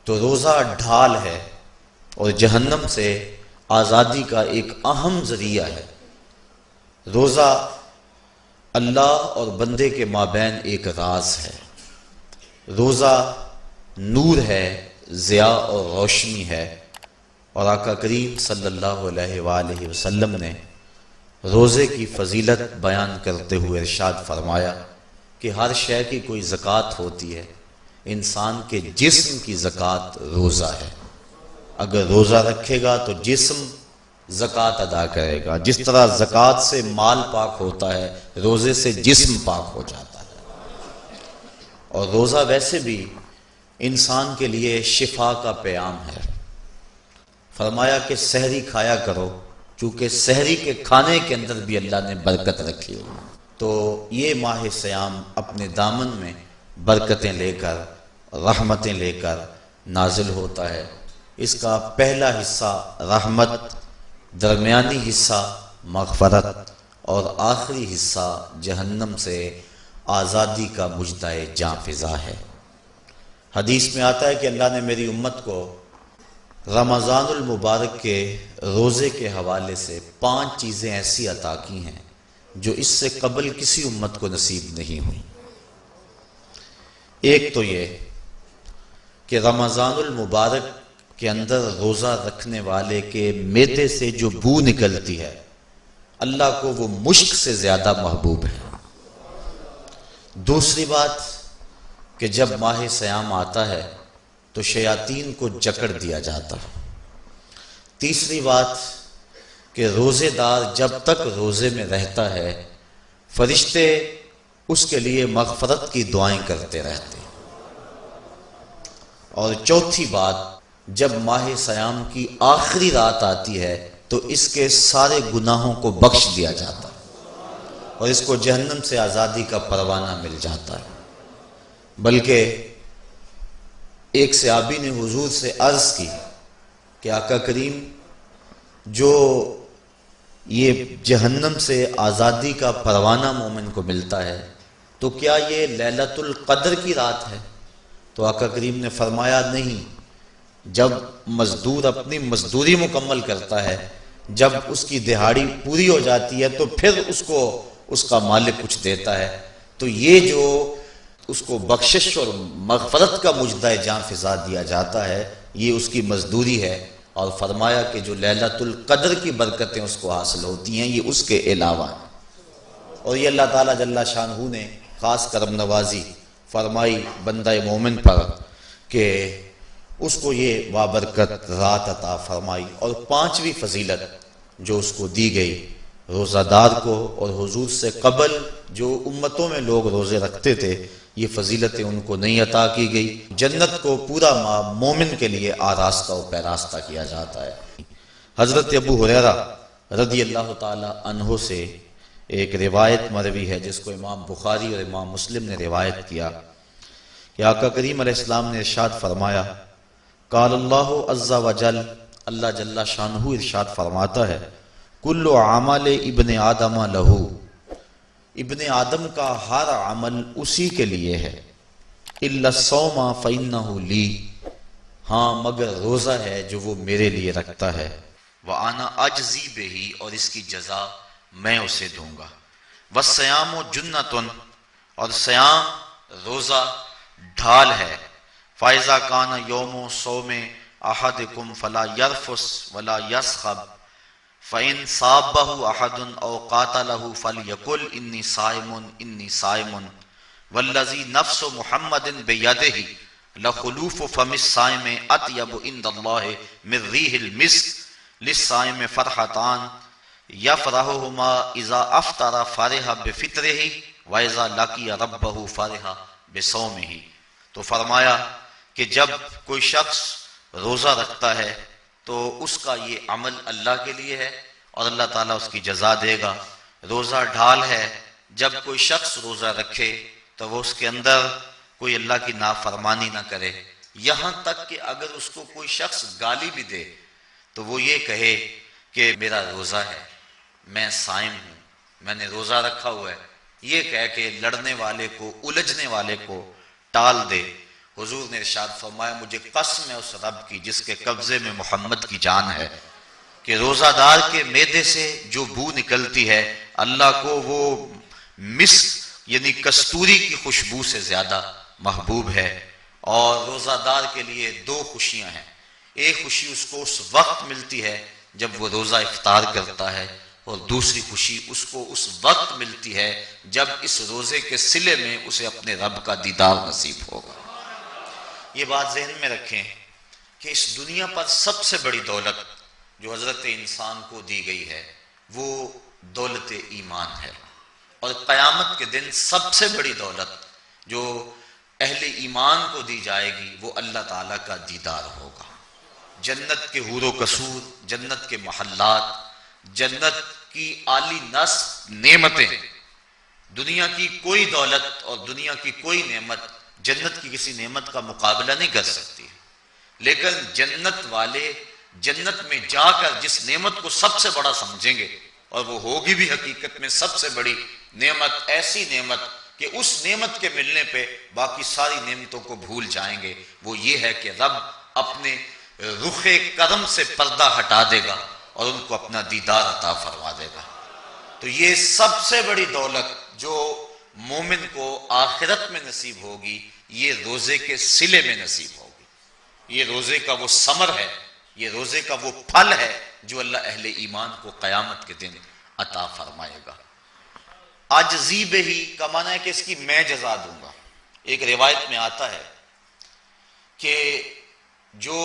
تو روزہ ڈھال ہے اور جہنم سے آزادی کا ایک اہم ذریعہ ہے۔ روزہ اللہ اور بندے کے مابین ایک راز ہے۔ روزہ نور ہے، ضیاء اور روشنی ہے، اور آقا کریم صلی اللہ علیہ وآلہ وسلم نے روزے کی فضیلت بیان کرتے ہوئے ارشاد فرمایا کہ ہر شے کی کوئی زکوٰۃ ہوتی ہے، انسان کے جسم کی زکوٰۃ روزہ ہے۔ اگر روزہ رکھے گا تو جسم زکوٰۃ ادا کرے گا، جس طرح زکوٰۃ سے مال پاک ہوتا ہے، روزے سے جسم پاک ہو جاتا ہے۔ اور روزہ ویسے بھی انسان کے لیے شفا کا پیام ہے۔ فرمایا کہ سحری کھایا کرو، چونکہ سحری کے کھانے کے اندر بھی اللہ نے برکت رکھی ہے۔ تو یہ ماہ صیام اپنے دامن میں برکتیں لے کر، رحمتیں لے کر نازل ہوتا ہے۔ اس کا پہلا حصہ رحمت، درمیانی حصہ مغفرت، اور آخری حصہ جہنم سے آزادی کا مژدہ جاں فضا ہے۔ حدیث میں آتا ہے کہ اللہ نے میری امت کو رمضان المبارک کے روزے کے حوالے سے 5 چیزیں ایسی عطا کی ہیں جو اس سے قبل کسی امت کو نصیب نہیں ہوئی۔ ایک تو یہ کہ رمضان المبارک کے اندر روزہ رکھنے والے کے معدے سے جو بو نکلتی ہے، اللہ کو وہ مشک سے زیادہ محبوب ہے۔ دوسری بات کہ جب ماہ صیام آتا ہے تو شیاطین کو جکڑ دیا جاتا ہے۔ تیسری بات کہ روزے دار جب تک روزے میں رہتا ہے، فرشتے اس کے لیے مغفرت کی دعائیں کرتے رہتے ہیں۔ اور چوتھی بات، جب ماہ صیام کی آخری رات آتی ہے تو اس کے سارے گناہوں کو بخش دیا جاتا ہے اور اس کو جہنم سے آزادی کا پروانہ مل جاتا ہے۔ بلکہ ایک صحابی نے حضور سے عرض کی کہ آقا کریم، جو یہ جہنم سے آزادی کا پروانہ مومن کو ملتا ہے تو کیا یہ لیلۃ القدر کی رات ہے؟ تو آقا کریم نے فرمایا نہیں، جب مزدور اپنی مزدوری مکمل کرتا ہے، جب اس کی دہاڑی پوری ہو جاتی ہے تو پھر اس کو اس کا مالک کچھ دیتا ہے، تو یہ جو اس کو بخشش اور مغفرت کا مژدہ جاں فضا دیا جاتا ہے، یہ اس کی مزدوری ہے۔ اور فرمایا کہ جو لیلۃ القدر کی برکتیں اس کو حاصل ہوتی ہیں، یہ اس کے علاوہ ہیں۔ اور یہ اللہ تعالیٰ جل شانہ نے خاص کرم نوازی فرمائی بندہ مومن پر کہ اس کو یہ بابرکت رات عطا فرمائی۔ اور 5ویں فضیلت جو اس کو دی گئی روزہ دار کو، اور حضور سے قبل جو امتوں میں لوگ روزے رکھتے تھے، یہ فضیلتیں ان کو نہیں عطا کی گئی۔ جنت کو پورا ماہ مومن کے لیے آراستہ و پیراستہ کیا جاتا ہے۔ حضرت ابو ہریرہ رضی اللہ تعالی عنہ سے ایک روایت مروی ہے جس کو امام بخاری اور امام مسلم نے روایت کیا کہ آقا کریم علیہ السلام نے ارشاد فرمایا، قال اللہ عز وجل، اللہ جل شانہ ارشاد فرماتا ہے، کل عمل ابن آدم لہو، ابن آدم کا ہر عمل اسی کے لیے ہے، الا الصوم فإنہ لی، ہاں مگر روزہ ہے جو وہ میرے لیے رکھتا ہے، وأنا أجزی بہ، اور اس کی جزا میں اسے دوں گا، والصیام جنۃ، اور صیام روزہ ڈھال ہے، فإذا کان یوم صوم احدکم فلا یرفث ولا یصخب، فإن صابہ احد او قاتلہ فلیقل انی صائم انی صائم، والذی نفس محمد بیدہ لخلوف فم الصائم اطیب عند اللہ من ریح المسک، للصائم فرحتان یفرحہما اذا افطر فرح بفطرہ واذا لقی ربہ فرح بصومہ۔ تو فرمایا کہ جب کوئی شخص روزہ رکھتا ہے تو اس کا یہ عمل اللہ کے لیے ہے اور اللہ تعالیٰ اس کی جزا دے گا۔ روزہ ڈھال ہے، جب کوئی شخص روزہ رکھے تو وہ اس کے اندر کوئی اللہ کی نافرمانی نہ کرے، یہاں تک کہ اگر اس کو کوئی شخص گالی بھی دے تو وہ یہ کہے کہ میرا روزہ ہے، میں صائم ہوں، میں نے روزہ رکھا ہوا ہے، یہ کہہ کے لڑنے والے کو، الجھنے والے کو ٹال دے۔ حضور نے ارشاد فرمایا مجھے قسم ہے اس رب کی جس کے قبضے میں محمد کی جان ہے کہ روزہ دار کے معدے سے جو بو نکلتی ہے اللہ کو وہ مسک یعنی کستوری کی خوشبو سے زیادہ محبوب ہے۔ اور روزہ دار کے لیے دو خوشیاں ہیں، ایک خوشی اس کو اس وقت ملتی ہے جب وہ روزہ افطار کرتا ہے، اور دوسری خوشی اس کو اس وقت ملتی ہے جب اس روزے کے صلے میں اسے اپنے رب کا دیدار نصیب ہوگا۔ یہ بات ذہن میں رکھیں کہ اس دنیا پر سب سے بڑی دولت جو حضرت انسان کو دی گئی ہے وہ دولت ایمان ہے، اور قیامت کے دن سب سے بڑی دولت جو اہل ایمان کو دی جائے گی وہ اللہ تعالیٰ کا دیدار ہوگا۔ جنت کے حور و قصور، جنت کے محلات، جنت کی اعلی نصب نعمتیں، دنیا کی کوئی دولت اور دنیا کی کوئی نعمت جنت کی کسی نعمت کا مقابلہ نہیں کر سکتی، لیکن جنت والے جنت میں جا کر جس نعمت کو سب سے بڑا سمجھیں گے، اور وہ ہوگی بھی حقیقت میں سب سے بڑی نعمت، ایسی نعمت کہ اس نعمت کے ملنے پہ باقی ساری نعمتوں کو بھول جائیں گے، وہ یہ ہے کہ رب اپنے رخ کرم سے پردہ ہٹا دے گا اور ان کو اپنا دیدار عطا فرما دے گا۔ تو یہ سب سے بڑی دولت جو مومن کو آخرت میں نصیب ہوگی یہ روزے کے صلے میں نصیب ہوگی، یہ روزے کا وہ ثمر ہے، یہ روزے کا وہ پھل ہے جو اللہ اہل ایمان کو قیامت کے دن عطا فرمائے گا۔ عاجزی بہی کا معنی ہے کہ اس کی میں جزا دوں گا۔ ایک روایت میں آتا ہے کہ جو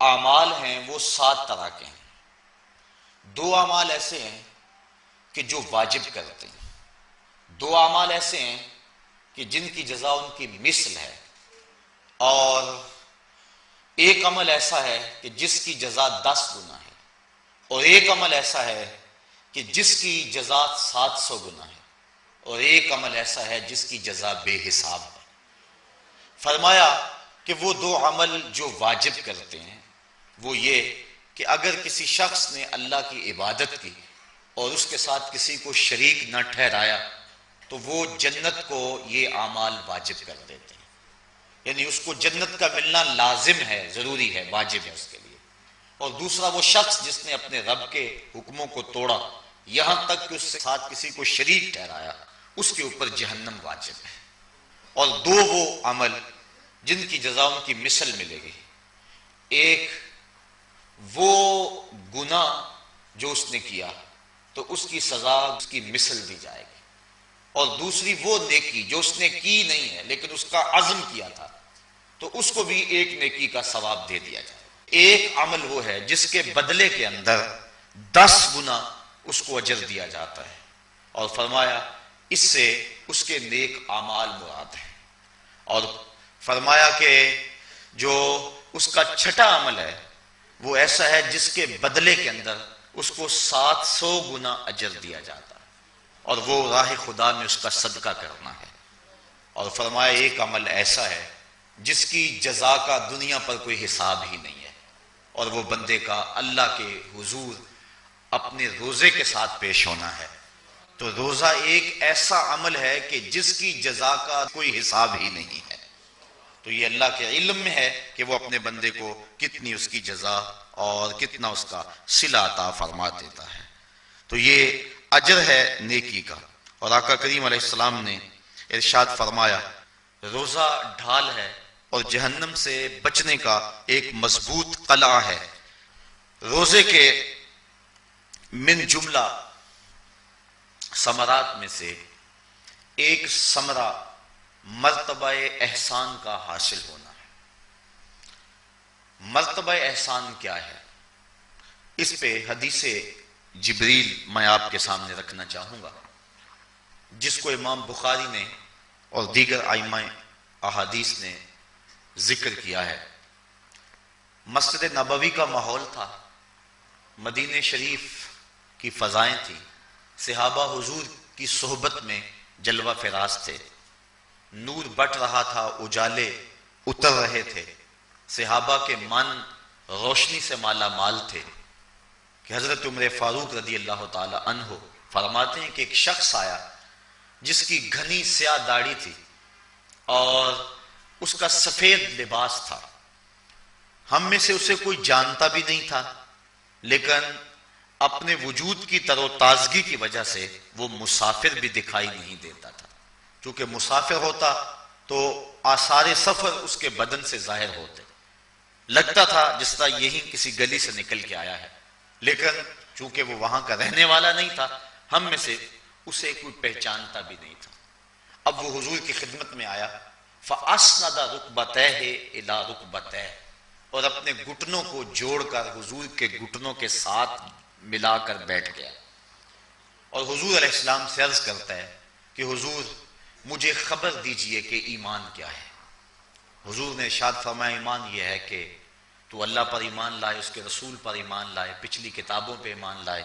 اعمال ہیں وہ 7 طرح کے ہیں، 2 اعمال ایسے ہیں کہ جو واجب کرتے ہیں، 2 اعمال ایسے ہیں کہ جن کی جزا ان کی مثل ہے، اور ایک عمل ایسا ہے کہ جس کی جزا 10 گنا ہے، اور ایک عمل ایسا ہے کہ جس کی جزا 700 گنا ہے، اور ایک عمل ایسا ہے جس کی جزا بے حساب ہے۔ فرمایا کہ وہ 2 عمل جو واجب کرتے ہیں وہ یہ کہ اگر کسی شخص نے اللہ کی عبادت کی اور اس کے ساتھ کسی کو شریک نہ ٹھہرایا تو وہ جنت کو یہ اعمال واجب کر دیتے ہیں، یعنی اس کو جنت کا ملنا لازم ہے، ضروری ہے، واجب ہے اس کے لیے۔ اور دوسرا وہ شخص جس نے اپنے رب کے حکموں کو توڑا یہاں تک کہ اس کے ساتھ کسی کو شریک ٹھہرایا، اس کے اوپر جہنم واجب ہے۔ اور 2 وہ عمل جن کی جزا ان کی مثل ملے گی، ایک وہ گناہ جو اس نے کیا تو اس کی سزا اس کی مثل دی جائے گی، اور دوسری وہ نیکی جو اس نے کی نہیں ہے لیکن اس کا عزم کیا تھا تو اس کو بھی ایک نیکی کا ثواب دے دیا جائے۔ ایک عمل وہ ہے جس کے بدلے کے اندر 10 گنا اس کو اجر دیا جاتا ہے، اور فرمایا اس سے اس کے نیک اعمال مراد ہیں، اور فرمایا کہ جو اس کا چھٹا عمل ہے وہ ایسا ہے جس کے بدلے کے اندر اس کو 700 گنا اجر دیا جاتا ہے، اور وہ راہ خدا میں اس کا صدقہ کرنا ہے۔ اور فرمایا ایک عمل ایسا ہے جس کی جزا کا دنیا پر کوئی حساب ہی نہیں ہے، اور وہ بندے کا اللہ کے حضور اپنے روزے کے ساتھ پیش ہونا ہے۔ تو روزہ ایک ایسا عمل ہے کہ جس کی جزا کا کوئی حساب ہی نہیں ہے، تو یہ اللہ کے علم میں ہے کہ وہ اپنے بندے کو کتنی اس کی جزا اور کتنا اس کا صلہ عطا فرما دیتا ہے۔ تو یہ اجر ہے نیکی کا۔ اور آقا کریم علیہ السلام نے ارشاد فرمایا روزہ ڈھال ہے اور جہنم سے بچنے کا ایک مضبوط قلعہ ہے۔ روزے کے من جملہ ثمرات میں سے ایک ثمرہ مرتبہ احسان کا حاصل ہونا ہے۔ مرتبہ احسان کیا ہے؟ اس پہ حدیث جبریل میں آپ کے سامنے رکھنا چاہوں گا، جس کو امام بخاری نے اور دیگر ائمہ احادیث نے ذکر کیا ہے۔ مسجد نبوی کا ماحول تھا، مدینہ شریف کی فضائیں تھیں، صحابہ حضور کی صحبت میں جلوہ فراز تھے، نور بٹ رہا تھا، اجالے اتر رہے تھے، صحابہ کے من روشنی سے مالا مال تھے کہ حضرت عمر فاروق رضی اللہ تعالی عنہ فرماتے ہیں کہ ایک شخص آیا جس کی گھنی سیاہ داڑھی تھی اور اس کا سفید لباس تھا، ہم میں سے اسے کوئی جانتا بھی نہیں تھا، لیکن اپنے وجود کی تر و تازگی کی وجہ سے وہ مسافر بھی دکھائی نہیں دیتا تھا۔ چونکہ مسافر ہوتا تو آثار سفر اس کے بدن سے ظاہر ہوتے، لگتا تھا جس طرح یہی کسی گلی سے نکل کے آیا ہے، لیکن چونکہ وہ وہاں کا رہنے والا نہیں تھا، ہم میں سے اسے کوئی پہچانتا بھی نہیں تھا۔ اب وہ حضور کی خدمت میں آیا، فَأَسْنَدَ رُكْبَتَيْهِ إِلَىٰ رُكْبَتَيْهِ، اور اپنے گھٹنوں کو جوڑ کر حضور کے گھٹنوں کے ساتھ ملا کر بیٹھ گیا، اور حضور علیہ السلام سے عرض کرتا ہے کہ حضور مجھے خبر دیجئے کہ ایمان کیا ہے۔ حضور نے ارشاد فرمایا ایمان یہ ہے کہ تو اللہ پر ایمان لائے، اس کے رسول پر ایمان لائے، پچھلی کتابوں پہ ایمان لائے،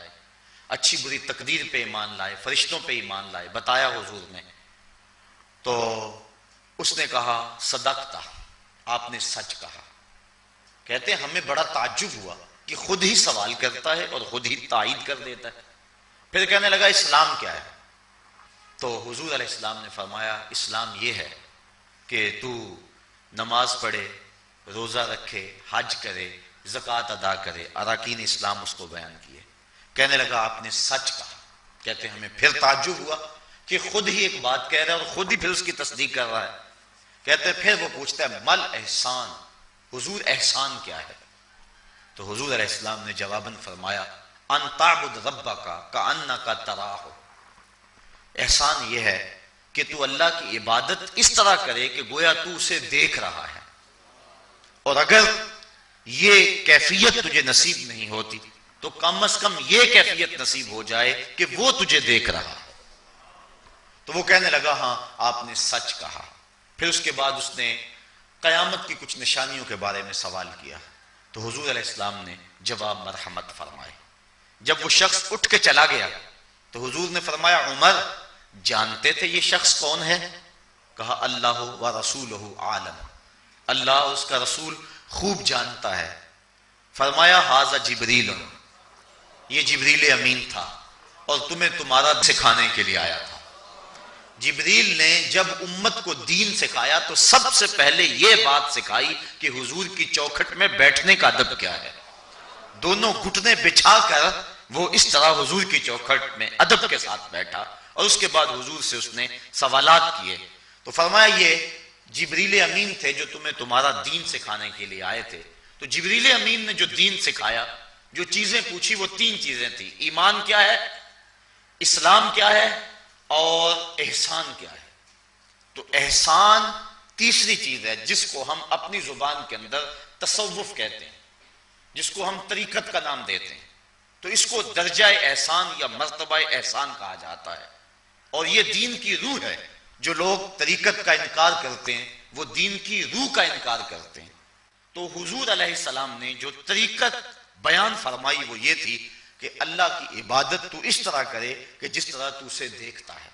اچھی بری تقدیر پہ ایمان لائے، فرشتوں پہ ایمان لائے۔ بتایا حضور نے تو اس نے کہا صدقتا، آپ نے سچ کہا۔ کہتے ہیں ہمیں بڑا تعجب ہوا کہ خود ہی سوال کرتا ہے اور خود ہی تائید کر دیتا ہے۔ پھر کہنے لگا اسلام کیا ہے؟ تو حضور علیہ السلام نے فرمایا اسلام یہ ہے کہ تو نماز پڑھے، روزہ رکھے، حج کرے، زکوٰۃ ادا کرے، اراکین اسلام اس کو بیان کیے۔ کہنے لگا آپ نے سچ کہا۔ کہتے ہیں ہمیں پھر تعجب ہوا کہ خود ہی ایک بات کہہ رہا ہے اور خود ہی پھر اس کی تصدیق کر رہا ہے۔ کہتے ہیں پھر وہ پوچھتا ہے مل احسان، حضور احسان کیا ہے؟ تو حضور علیہ السلام نے جواباً فرمایا ان تعبد ربک کأنک تراہ، احسان یہ ہے کہ تو اللہ کی عبادت اس طرح کرے کہ گویا تو اسے دیکھ رہا ہے، اور اگر یہ کیفیت تجھے نصیب نہیں ہوتی تو کم از کم یہ کیفیت نصیب ہو جائے کہ وہ تجھے دیکھ رہا ہے۔ تو وہ کہنے لگا ہاں آپ نے سچ کہا۔ پھر اس کے بعد اس نے قیامت کی کچھ نشانیوں کے بارے میں سوال کیا، تو حضور علیہ السلام نے جواب مرحمت فرمائے۔ جب وہ شخص اٹھ کے چلا گیا تو حضور نے فرمایا عمر جانتے تھے یہ شخص کون ہے؟ کہا اللہ و رسولہ عالم، اللہ اس کا رسول خوب جانتا ہے۔ فرمایا ھذا جبریل، یہ جبریل امین تھا اور تمہیں تمہارا سکھانے کے لیے آیا تھا۔ جبریل نے جب امت کو دین سکھایا تو سب سے پہلے یہ بات سکھائی کہ حضور کی چوکھٹ میں بیٹھنے کا ادب کیا ہے۔ دونوں گھٹنے بچھا کر وہ اس طرح حضور کی چوکھٹ میں ادب کے ساتھ بیٹھا، اور اس کے بعد حضور سے اس نے سوالات کیے۔ تو فرمایا یہ جبریل امین تھے جو تمہیں تمہارا دین سکھانے کے لیے آئے تھے۔ تو جبریل امین نے جو دین سکھایا، جو چیزیں پوچھی وہ تین چیزیں تھیں، ایمان کیا ہے، اسلام کیا ہے، اور احسان کیا ہے۔ تو احسان تیسری چیز ہے جس کو ہم اپنی زبان کے اندر تصوف کہتے ہیں، جس کو ہم طریقت کا نام دیتے ہیں۔ تو اس کو درجہ احسان یا مرتبہ احسان کہا جاتا ہے، اور یہ دین کی روح ہے۔ جو لوگ طریقت کا انکار کرتے ہیں وہ دین کی روح کا انکار کرتے ہیں۔ تو حضور علیہ السلام نے جو طریقت بیان فرمائی وہ یہ تھی کہ اللہ کی عبادت تو اس طرح کرے کہ جس طرح تو اسے دیکھتا ہے۔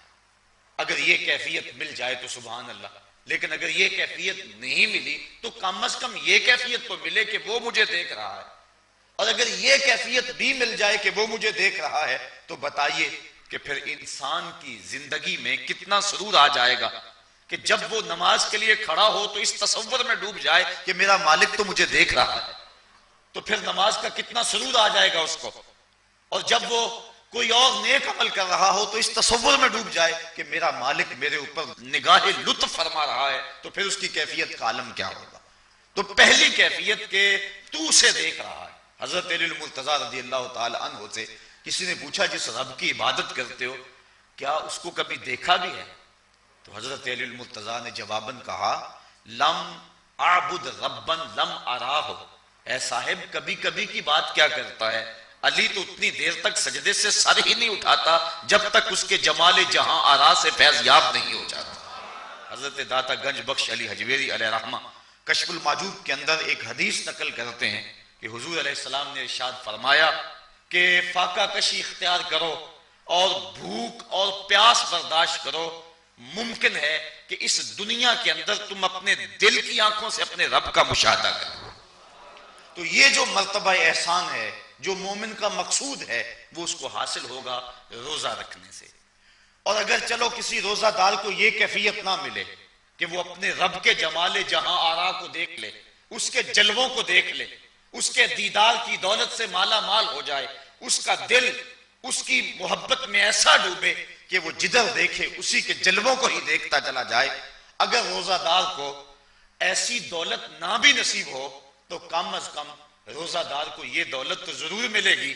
اگر یہ کیفیت مل جائے تو سبحان اللہ، لیکن اگر یہ کیفیت نہیں ملی تو کم از کم یہ کیفیت تو ملے کہ وہ مجھے دیکھ رہا ہے، اور اگر یہ کیفیت بھی مل جائے کہ وہ مجھے دیکھ رہا ہے تو بتائیے کہ پھر انسان کی زندگی میں کتنا سرور آ جائے گا کہ جب وہ نماز کے لیے کھڑا ہو تو اس تصور میں ڈوب جائے کہ میرا مالک تو مجھے دیکھ رہا ہے، تو پھر نماز کا کتنا سرور آ جائے گا اس کو۔ اور جب وہ کوئی اور نیک عمل کر رہا ہو تو اس تصور میں ڈوب جائے کہ میرا مالک میرے اوپر نگاہ لطف فرما رہا ہے، تو پھر اس کی کیفیت کا عالم کیا ہوگا۔ تو پہلی کیفیت کہ تو اسے دیکھ رہا ہے۔ حضرت علی المرتضیٰ رضی اللہ تعالی عنہ سے کسی نے پوچھا جس رب کی عبادت کرتے ہو کیا اس کو کبھی دیکھا بھی ہے؟ تو حضرت علی المرتضیٰ نے جواباً کہا لم اعبد ربا لم اراہ، اے صاحب کبھی کبھی کی بات کیا کرتا ہے، علی تو اتنی دیر تک سجدے سے سر ہی نہیں اٹھاتا جب تک اس کے جمال جہاں آرا سے فیض یاب نہیں ہو جاتا۔ حضرت داتا گنج بخش علی حجویری علیہ رحمہ کشف المعجوب کے اندر ایک حدیث نقل کرتے ہیں کہ حضور علیہ السلام نے ارشاد فرمایا کہ فاقہ کشی اختیار کرو اور بھوک اور پیاس برداشت کرو، ممکن ہے کہ اس دنیا کے اندر تم اپنے دل کی آنکھوں سے اپنے رب کا مشاہدہ کرو۔ تو یہ جو مرتبہ احسان ہے، جو مومن کا مقصود ہے، وہ اس کو حاصل ہوگا روزہ رکھنے سے۔ اور اگر چلو کسی روزہ دار کو یہ کیفیت نہ ملے کہ وہ اپنے رب کے جمال جہاں آرا کو دیکھ لے، اس کے جلووں کو دیکھ لے، اس کے دیدار کی دولت سے مالا مال ہو جائے، اس کا دل اس کی محبت میں ایسا ڈوبے کہ وہ جدھر دیکھے اسی کے جلووں کو ہی دیکھتا چلا جائے۔ اگر روزہ دار کو ایسی دولت نہ بھی نصیب ہو تو کم از کم روزہ دار کو یہ دولت تو ضرور ملے گی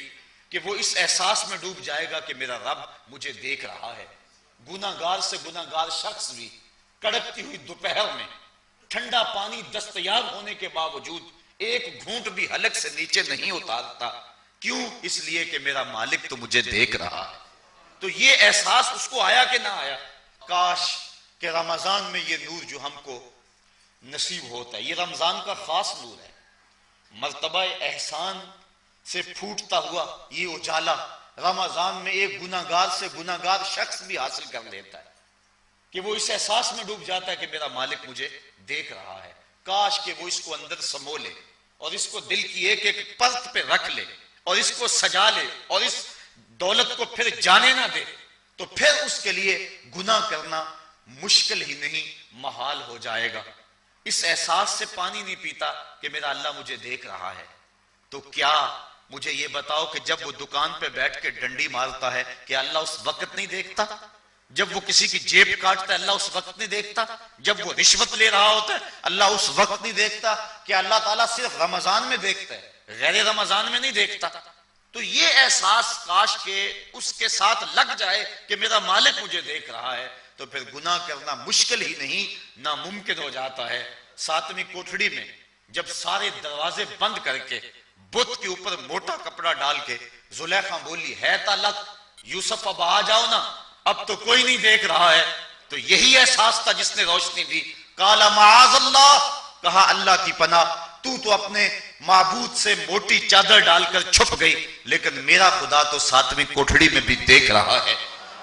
کہ وہ اس احساس میں ڈوب جائے گا کہ میرا رب مجھے دیکھ رہا ہے۔ گناہگار سے گناہگار شخص بھی کڑکتی ہوئی دوپہر میں ٹھنڈا پانی دستیاب ہونے کے باوجود ایک گھونٹ بھی حلق سے نیچے نہیں اتارتا، کیوں؟ اس لیے کہ میرا مالک تو مجھے دیکھ رہا ہے۔ تو یہ احساس اس کو آیا کہ نہ آیا؟ کاش کہ رمضان میں یہ نور جو ہم کو نصیب ہوتا ہے، یہ رمضان کا خاص نور ہے، مرتبہ احسان سے پھوٹتا ہوا یہ اجالا رمضان میں ایک گناہگار سے گناہگار شخص بھی حاصل کر لیتا ہے کہ وہ اس احساس میں ڈوب جاتا ہے کہ میرا مالک مجھے دیکھ رہا ہے۔ کاش کہ وہ اس کو اندر سمو لے اور اس کو دل کی ایک ایک پرت پہ رکھ لے اور اس کو سجا لے اور اس دولت کو پھر جانے نہ دے، تو پھر اس کے لیے گناہ کرنا مشکل ہی نہیں محال ہو جائے گا۔ اس احساس سے پانی نہیں پیتا کہ میرا اللہ مجھے دیکھ رہا ہے، تو کیا مجھے یہ بتاؤ کہ جب وہ دکان پہ بیٹھ کے ڈنڈی مارتا ہے کہ اللہ اس وقت نہیں دیکھتا؟ جب وہ کسی کی جیب کاٹتا ہے اللہ اس وقت نہیں دیکھتا؟ جب وہ رشوت لے رہا ہوتا ہے اللہ اس وقت نہیں دیکھتا؟ کہ اللہ تعالیٰ صرف رمضان میں دیکھتا ہے، غیر رمضان میں نہیں دیکھتا؟ تو یہ احساس کاش کہ اس کے ساتھ لگ جائے کہ میرا مالک مجھے دیکھ رہا ہے، تو پھر گناہ کرنا مشکل ہی نہیں ناممکن ہو جاتا ہے۔ ساتویں کوٹھڑی میں جب سارے دروازے بند کر کے بت کے اوپر موٹا کپڑا ڈال کے زلیخا بولی ہے تالک یوسف اب آ جاؤ نا، اب تو کوئی نہیں دیکھ رہا ہے، تو یہی احساس تھا جس نے روشنی دی۔ قال معاذ اللہ، کہا اللہ کی پناہ، تو اپنے معبود سے موٹی چادر ڈال کر چھپ گئی، لیکن میرا خدا تو ساتویں کوٹھڑی میں بھی دیکھ رہا ہے۔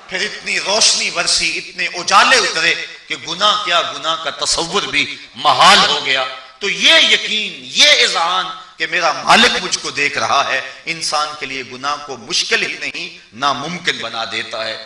پھر اتنی روشنی برسی، اتنے اجالے اترے کہ گناہ کیا، گناہ کا تصور بھی محال ہو گیا۔ تو یہ یقین، یہ اذعان کہ میرا مالک مجھ کو دیکھ رہا ہے، انسان کے لیے گناہ کو مشکل ہی نہیں ناممکن بنا دیتا ہے۔